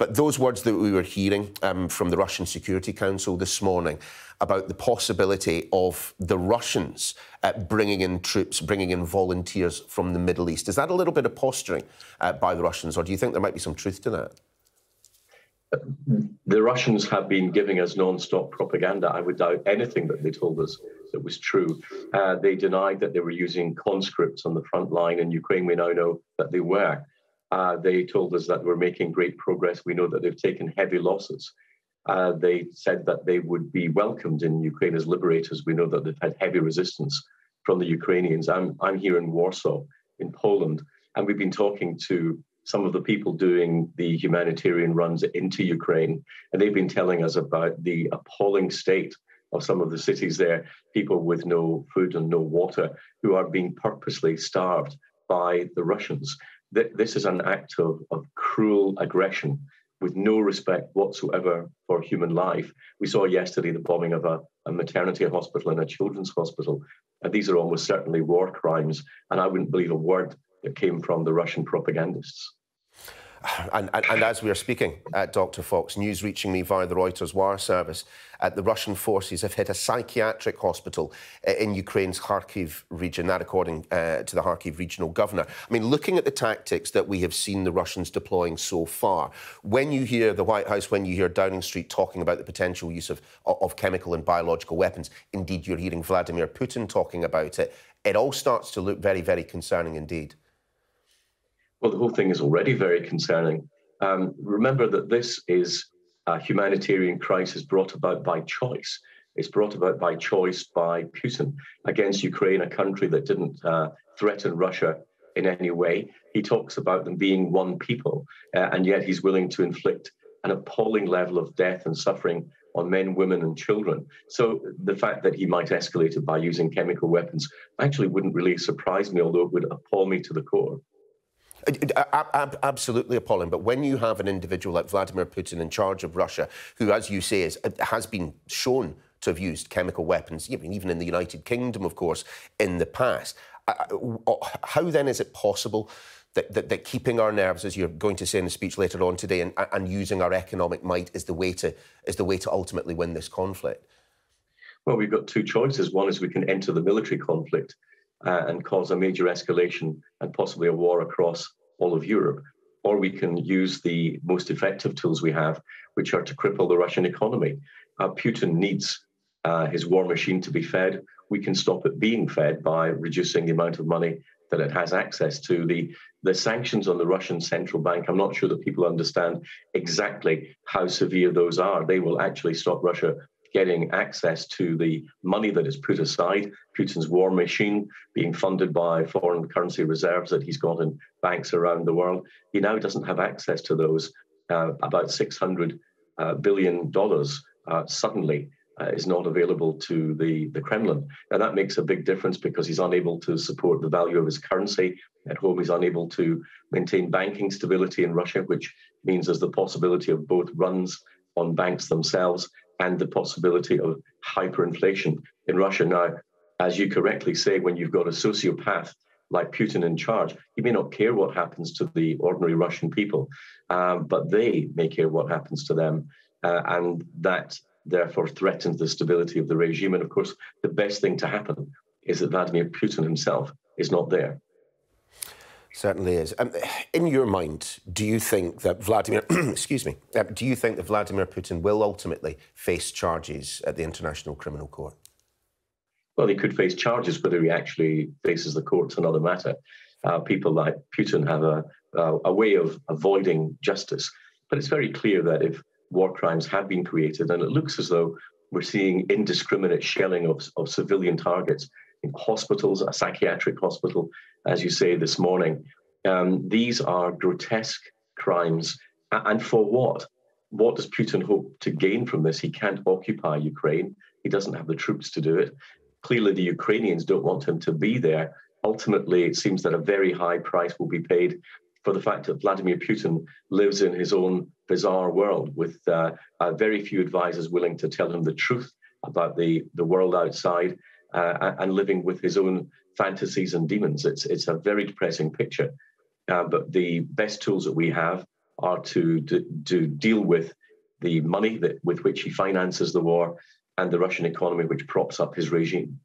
But those words that we were hearing from the Russian Security Council this morning about the possibility of the Russians bringing in troops, bringing in volunteers from the Middle East, is that a little bit of posturing by the Russians, or do you think there might be some truth to that? The Russians have been giving us non-stop propaganda. I would doubt anything that they told us that was true. They denied that they were using conscripts on the front line in Ukraine. We now know that they were. They told us that we're making great progress. We know that they've taken heavy losses. They said that they would be welcomed in Ukraine as liberators. We know that they've had heavy resistance from the Ukrainians. I'm here in Warsaw, in Poland, and we've been talking to some of the people doing the humanitarian runs into Ukraine, and they've been telling us about the appalling state of some of the cities there, people with no food and no water who are being purposely starved by the Russians. This is an act of cruel aggression with no respect whatsoever for human life. We saw yesterday the bombing of a maternity hospital and a children's hospital, and these are almost certainly war crimes, and I wouldn't believe a word that came from the Russian propagandists. And as we are speaking, Dr. Fox, news reaching me via the Reuters wire service, the Russian forces have hit a psychiatric hospital in Ukraine's Kharkiv region, that according to the Kharkiv regional governor. I mean, looking at the tactics that we have seen the Russians deploying so far, when you hear the White House, when you hear Downing Street talking about the potential use of chemical and biological weapons, indeed you're hearing Vladimir Putin talking about it, it all starts to look very, very concerning indeed. Well, the whole thing is already very concerning. Remember that this is a humanitarian crisis brought about by choice. It's brought about by choice by Putin against Ukraine, a country that didn't threaten Russia in any way. He talks about them being one people, and yet he's willing to inflict an appalling level of death and suffering on men, women, and children. So the fact that he might escalate it by using chemical weapons actually wouldn't really surprise me, although it would appall me to the core. Absolutely appalling. But when you have an individual like Vladimir Putin in charge of Russia, who, as you say, has been shown to have used chemical weapons, even in the United Kingdom, of course, in the past, how then is it possible that keeping our nerves, as you're going to say in the speech later on today, and using our economic might is the way to ultimately win this conflict? Well, we've got two choices. One is we can enter the military conflict and cause a major escalation and possibly a war across all of Europe. Or we can use the most effective tools we have, which are to cripple the Russian economy. Putin needs his war machine to be fed. We can stop it being fed by reducing the amount of money that it has access to. The sanctions on the Russian central bank, I'm not sure that people understand exactly how severe those are. They will actually stop Russia getting access to the money that is put aside, Putin's war machine being funded by foreign currency reserves that he's got in banks around the world. He now doesn't have access to those. About $600 billion suddenly is not available to the Kremlin. Now, that makes a big difference because he's unable to support the value of his currency. At home, he's unable to maintain banking stability in Russia, which means there's the possibility of both runs on banks themselves and the possibility of hyperinflation in Russia. Now, as you correctly say, when you've got a sociopath like Putin in charge, he may not care what happens to the ordinary Russian people, but they may care what happens to them. And that therefore threatens the stability of the regime. And of course, the best thing to happen is that Vladimir Putin himself is not there. Certainly is. In your mind, do you think that Vladimir, excuse me, do you think that Vladimir Putin will ultimately face charges at the International Criminal Court? Well, he could face charges. Whether he actually faces the court's another matter. People like Putin have a way of avoiding justice. But it's very clear that if war crimes have been created, and it looks as though we're seeing indiscriminate shelling of civilian targets in hospitals, a psychiatric hospital, as you say this morning. These are grotesque crimes. And for what? What does Putin hope to gain from this? He can't occupy Ukraine. He doesn't have the troops to do it. Clearly, the Ukrainians don't want him to be there. Ultimately, it seems that a very high price will be paid for the fact that Vladimir Putin lives in his own bizarre world with very few advisors willing to tell him the truth about the world outside and living with his own fantasies and demons. It's a very depressing picture. But the best tools that we have are to deal with the money with which he finances the war and the Russian economy, which props up his regime.